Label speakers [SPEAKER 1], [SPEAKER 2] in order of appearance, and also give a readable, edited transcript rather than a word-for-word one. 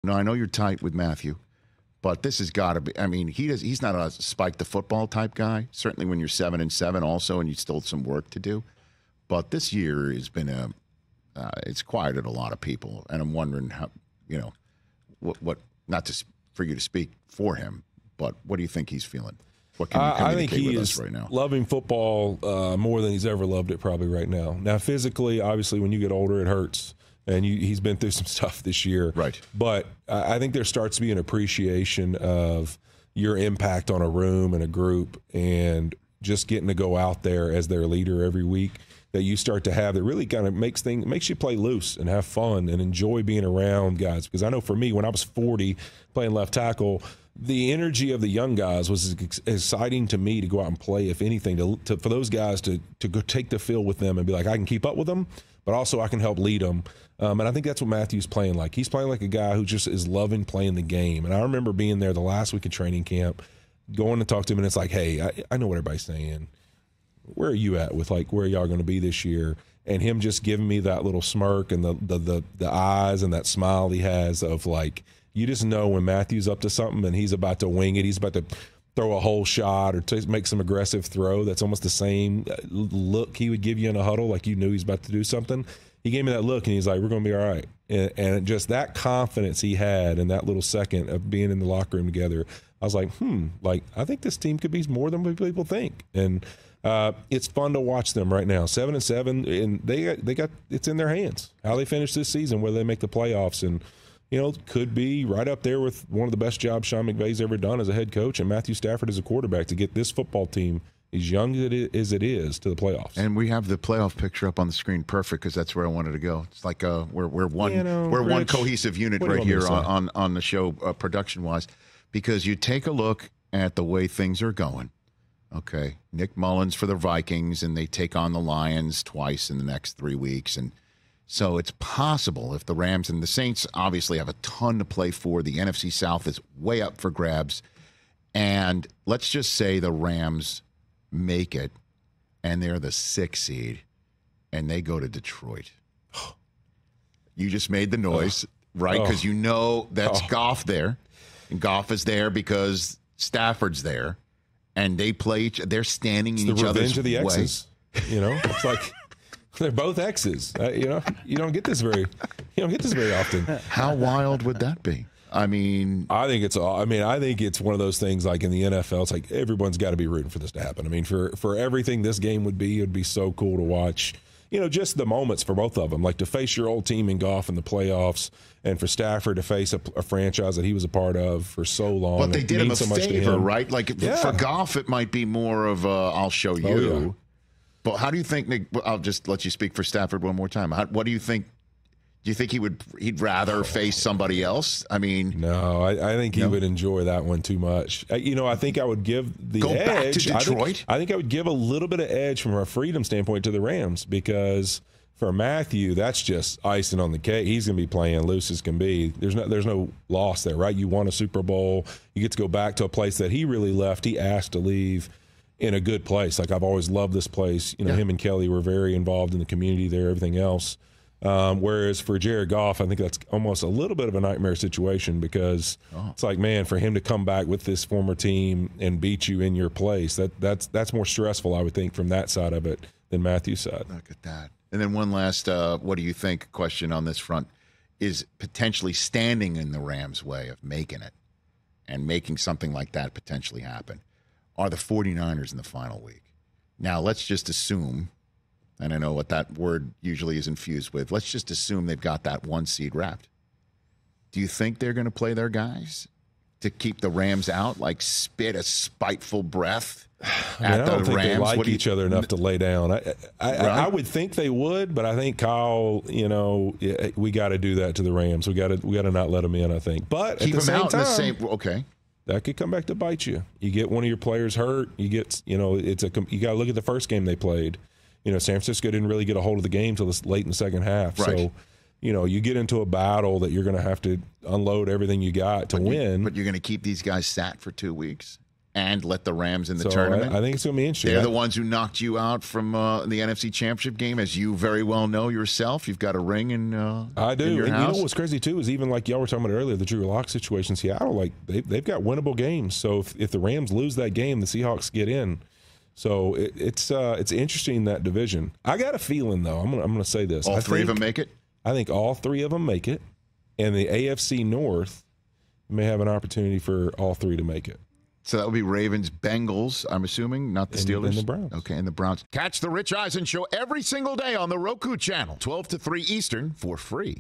[SPEAKER 1] No, I know you're tight with Matthew, but this has got to be. I mean, he's not a spike the football type guy. Certainly when you're 7-7, also, and you still have some work to do. But this year has been it's quieted a lot of people, and I'm wondering how, what not to for you to speak for him, but what do you think he's feeling? What can you communicate
[SPEAKER 2] I think he
[SPEAKER 1] with
[SPEAKER 2] is
[SPEAKER 1] us right now?
[SPEAKER 2] Loving football more than he's ever loved it probably right now. Now, physically, obviously, when you get older, it hurts, and he's been through some stuff this year.
[SPEAKER 1] Right.
[SPEAKER 2] But I think there starts to be an appreciation of your impact on a room and a group, and just getting to go out there as their leader every week that you start to have that really kind of makes you play loose and have fun and enjoy being around guys. Because I know for me, when I was 40 playing left tackle, the energy of the young guys was exciting to me to go out and play, if anything, for those guys to go take the field with them and be like, I can keep up with them, but also I can help lead them. And I think that's what Matthew's playing like. He's playing like a guy who just is loving playing the game. And I remember being there the last week of training camp, going to talk to him, and it's like, hey, I know what everybody's saying. Where are you at with where y'all going to be this year? And him just giving me that little smirk and the eyes and that smile he has of you just know when Matthew's up to something and he's about to wing it, he's about to throw a whole shot or to make some aggressive throw. That's almost the same look he would give you in a huddle, like you knew he's about to do something. He gave me that look, and he's like, we're going to be all right. And just that confidence he had in that little second of being in the locker room together, I was like, I think this team could be more than what people think. And it's fun to watch them right now, 7-7, and they got it's in their hands how they finish this season, whether they make the playoffs, and could be right up there with one of the best jobs Sean McVay's ever done as a head coach and Matthew Stafford as a quarterback to get this football team, as young as it is, to the playoffs.
[SPEAKER 1] And we have the playoff picture up on the screen, perfect, because that's where I wanted to go. It's like we're one cohesive unit right here on the show, production wise, because you take a look at the way things are going. Okay, Nick Mullins for the Vikings, and they take on the Lions twice in the next 3 weeks. And so it's possible if the Rams and the Saints obviously have a ton to play for. The NFC South is way up for grabs. And let's just say the Rams make it, and they're the 6th seed, and they go to Detroit. You just made the noise, right? Because that's Goff there. And Goff is there because Stafford's there. And they play they're standing in each other's way.
[SPEAKER 2] It's the revenge of the X's. It's like they're both X's. You don't get this very often.
[SPEAKER 1] How wild would that be? I mean,
[SPEAKER 2] I think it's one of those things like in the NFL. It's like everyone's got to be rooting for this to happen. I mean, for everything this game would be, it'd be so cool to watch. Just the moments for both of them, like to face your old team in golf in the playoffs, and for Stafford to face a franchise that he was a part of for so long.
[SPEAKER 1] But they did him a favor, right? Like for golf, it might be more of I'll show you. Oh, yeah. But how do you think, Nick? I'll just let you speak for Stafford one more time. What do you think? Do you think he'd rather face somebody else? I mean,
[SPEAKER 2] no, I think he would enjoy that one too much. I think I would give the
[SPEAKER 1] edge. Go back to
[SPEAKER 2] Detroit? I think I would give a little bit of edge from a freedom standpoint to the Rams, because for Matthew, that's just icing on the cake. He's going to be playing loose as can be. There's no loss there, right? You won a Super Bowl. You get to go back to a place that he really left. He asked to leave in a good place. Like, I've always loved this place. Him and Kelly were very involved in the community there, everything else. Whereas for Jared Goff, I think that's almost a little bit of a nightmare situation, because it's like, man, for him to come back with this former team and beat you in your place, that's more stressful, I would think, from that side of it than Matthew's side.
[SPEAKER 1] Look at that. And then one last, what do you think question on this front is potentially standing in the Rams' way of making it and making something like that potentially happen are the 49ers in the final week. Now, let's just assume, and I know what that word usually is infused with, let's just assume they've got that 1 seed wrapped. Do you think they're going to play their guys to keep the Rams out, like spit a spiteful breath at the Rams?
[SPEAKER 2] I don't think they like each other enough to lay down. I would think they would, but I think Kyle, we got to do that to the Rams. We got to not let them in, I think. But
[SPEAKER 1] keep
[SPEAKER 2] at the
[SPEAKER 1] them
[SPEAKER 2] same
[SPEAKER 1] out
[SPEAKER 2] time,
[SPEAKER 1] okay.
[SPEAKER 2] That could come back to bite you. You get one of your players hurt. You get, you got to look at the first game they played. San Francisco didn't really get a hold of the game until late in the second half.
[SPEAKER 1] Right.
[SPEAKER 2] So, you get into a battle that you're going to have to unload everything you got to win.
[SPEAKER 1] But you're going to keep these guys sat for 2 weeks? and let the Rams in the tournament.
[SPEAKER 2] I think it's going to be interesting.
[SPEAKER 1] They're the ones who knocked you out from the NFC Championship game, as you very well know yourself. You've got a ring in
[SPEAKER 2] I do.
[SPEAKER 1] in your
[SPEAKER 2] and
[SPEAKER 1] house.
[SPEAKER 2] You know what's crazy, too, is even like y'all were talking about earlier, the Drew Lock situation, Seattle, they've got winnable games. So if the Rams lose that game, the Seahawks get in. So it's interesting, that division. I got a feeling, though, I'm going to say this.
[SPEAKER 1] All three of them make it?
[SPEAKER 2] I think all three of them make it. And the AFC North may have an opportunity for all three to make it.
[SPEAKER 1] So that would be Ravens, Bengals, I'm assuming, not the Steelers.
[SPEAKER 2] And the Browns.
[SPEAKER 1] Okay, and the Browns. Catch the Rich Eisen Show every single day on the Roku channel, 12 to 3 Eastern, for free.